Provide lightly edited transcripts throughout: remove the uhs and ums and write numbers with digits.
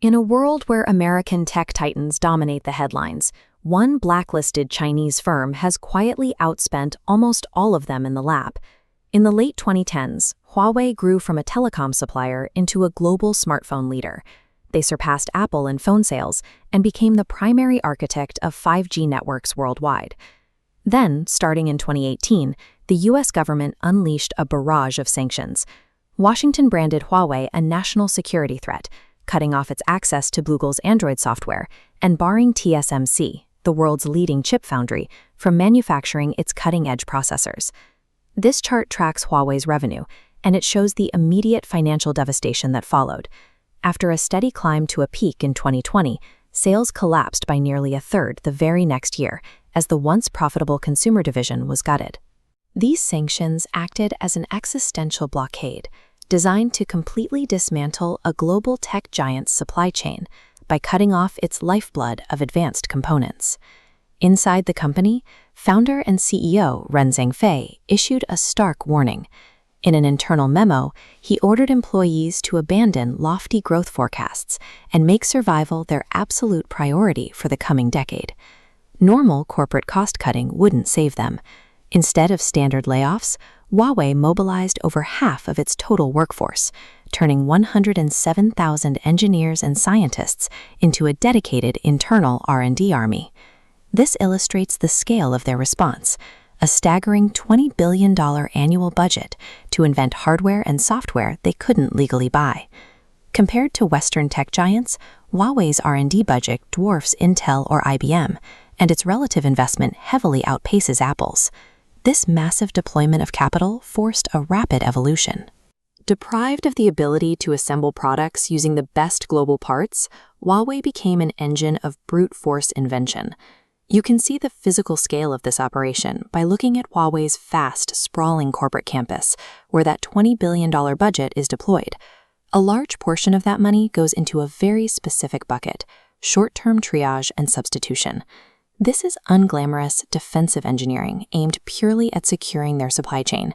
In a world where American tech titans dominate the headlines, one blacklisted Chinese firm has quietly outspent almost all of them in the lab. In the late 2010s, Huawei grew from a telecom supplier into a global smartphone leader. They surpassed Apple in phone sales and became the primary architect of 5G networks worldwide. Then, starting in 2018, the U.S. government unleashed a barrage of sanctions. Washington branded Huawei a national security threat, cutting off its access to Google's Android software and barring TSMC, the world's leading chip foundry, from manufacturing its cutting-edge processors. This chart tracks Huawei's revenue, and it shows the immediate financial devastation that followed. After a steady climb to a peak in 2020, sales collapsed by nearly a third the very next year, as the once profitable consumer division was gutted. These sanctions acted as an existential blockade, designed to completely dismantle a global tech giant's supply chain by cutting off its lifeblood of advanced components. Inside the company, founder and CEO Ren Zhengfei issued a stark warning. In an internal memo, he ordered employees to abandon lofty growth forecasts and make survival their absolute priority for the coming decade. Normal corporate cost-cutting wouldn't save them. Instead of standard layoffs, Huawei mobilized over half of its total workforce, turning 107,000 engineers and scientists into a dedicated internal R&D army. This illustrates the scale of their response, a staggering $20 billion annual budget to invent hardware and software they couldn't legally buy. Compared to Western tech giants, Huawei's R&D budget dwarfs Intel or IBM, and its relative investment heavily outpaces Apple's. This massive deployment of capital forced a rapid evolution. Deprived of the ability to assemble products using the best global parts, Huawei became an engine of brute force invention. You can see the physical scale of this operation by looking at Huawei's vast, sprawling corporate campus, where that $20 billion budget is deployed. A large portion of that money goes into a very specific bucket: short-term triage and substitution. This is unglamorous defensive engineering aimed purely at securing their supply chain.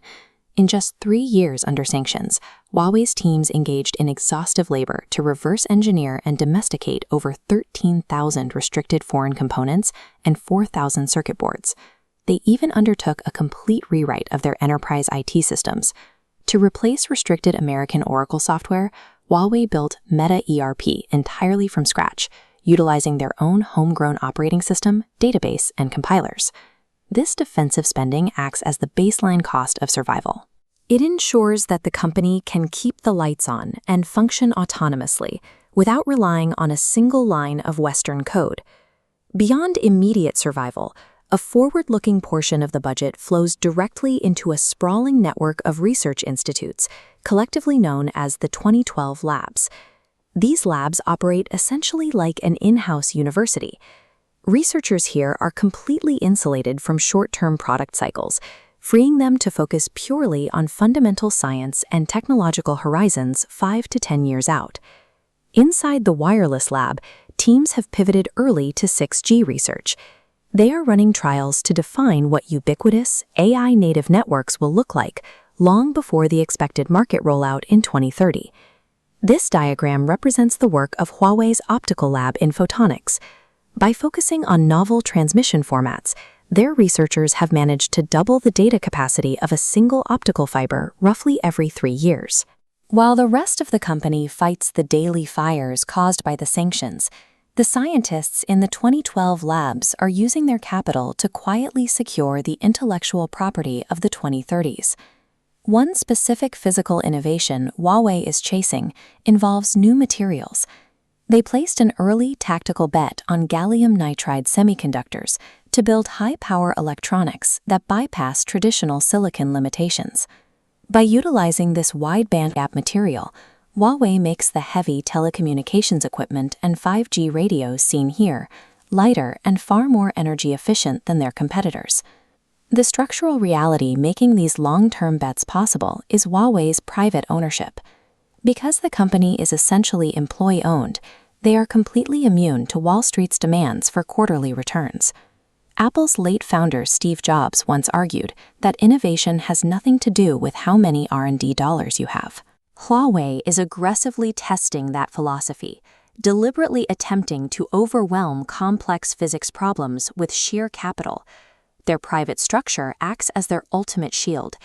In just 3 years under sanctions, Huawei's teams engaged in exhaustive labor to reverse engineer and domesticate over 13,000 restricted foreign components and 4,000 circuit boards. They even undertook a complete rewrite of their enterprise IT systems. To replace restricted American Oracle software, Huawei built Meta ERP entirely from scratch, utilizing their own homegrown operating system, database, and compilers. This defensive spending acts as the baseline cost of survival. It ensures that the company can keep the lights on and function autonomously without relying on a single line of Western code. Beyond immediate survival, a forward-looking portion of the budget flows directly into a sprawling network of research institutes, collectively known as the 2012 Labs. These labs operate essentially like an in-house university. Researchers here are completely insulated from short-term product cycles, freeing them to focus purely on fundamental science and technological horizons 5 to 10 years out. Inside the wireless lab, teams have pivoted early to 6G research. They are running trials to define what ubiquitous, AI-native networks will look like long before the expected market rollout in 2030. This diagram represents the work of Huawei's optical lab in photonics. By focusing on novel transmission formats, their researchers have managed to double the data capacity of a single optical fiber roughly every 3 years. While the rest of the company fights the daily fires caused by the sanctions, the scientists in the 2012 labs are using their capital to quietly secure the intellectual property of the 2030s. One specific physical innovation Huawei is chasing involves new materials. They placed an early tactical bet on gallium nitride semiconductors to build high-power electronics that bypass traditional silicon limitations. By utilizing this wide bandgap material, Huawei makes the heavy telecommunications equipment and 5G radios seen here lighter and far more energy efficient than their competitors. The structural reality making these long-term bets possible is Huawei's private ownership. Because the company is essentially employee-owned, they are completely immune to Wall Street's demands for quarterly returns. Apple's late founder Steve Jobs once argued that innovation has nothing to do with how many R&D dollars you have. Huawei is aggressively testing that philosophy, deliberately attempting to overwhelm complex physics problems with sheer capital. Their private structure acts as their ultimate shield.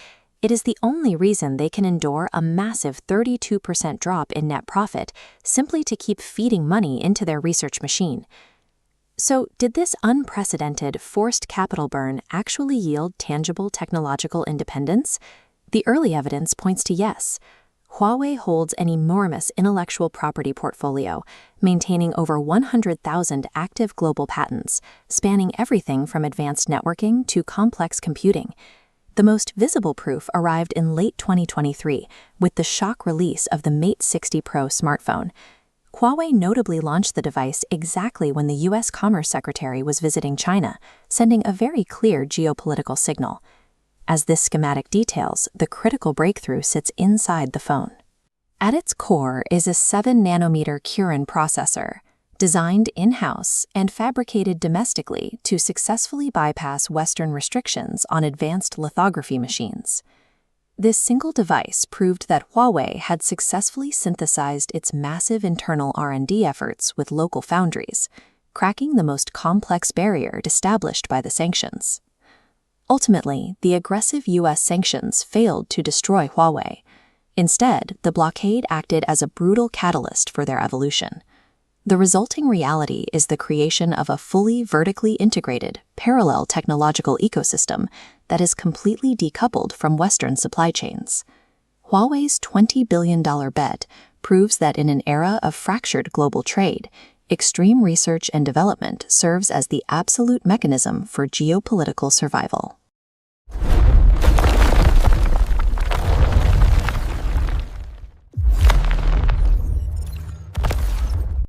It is the only reason they can endure a massive 32% drop in net profit simply to keep feeding money into their research machine. So, did this unprecedented forced capital burn actually yield tangible technological independence? The early evidence points to yes. Huawei holds an enormous intellectual property portfolio, maintaining over 100,000 active global patents, spanning everything from advanced networking to complex computing. The most visible proof arrived in late 2023 with the shock release of the Mate 60 Pro smartphone. Huawei notably launched the device exactly when the U.S. Commerce Secretary was visiting China, sending a very clear geopolitical signal. As this schematic details, the critical breakthrough sits inside the phone. At its core is a 7-nanometer Kirin processor, designed in-house and fabricated domestically to successfully bypass Western restrictions on advanced lithography machines. This single device proved that Huawei had successfully synthesized its massive internal R&D efforts with local foundries, cracking the most complex barrier established by the sanctions. Ultimately, the aggressive U.S. sanctions failed to destroy Huawei. Instead, the blockade acted as a brutal catalyst for their evolution. The resulting reality is the creation of a fully vertically integrated, parallel technological ecosystem that is completely decoupled from Western supply chains. Huawei's $20 billion bet proves that in an era of fractured global trade, extreme research and development serves as the absolute mechanism for geopolitical survival.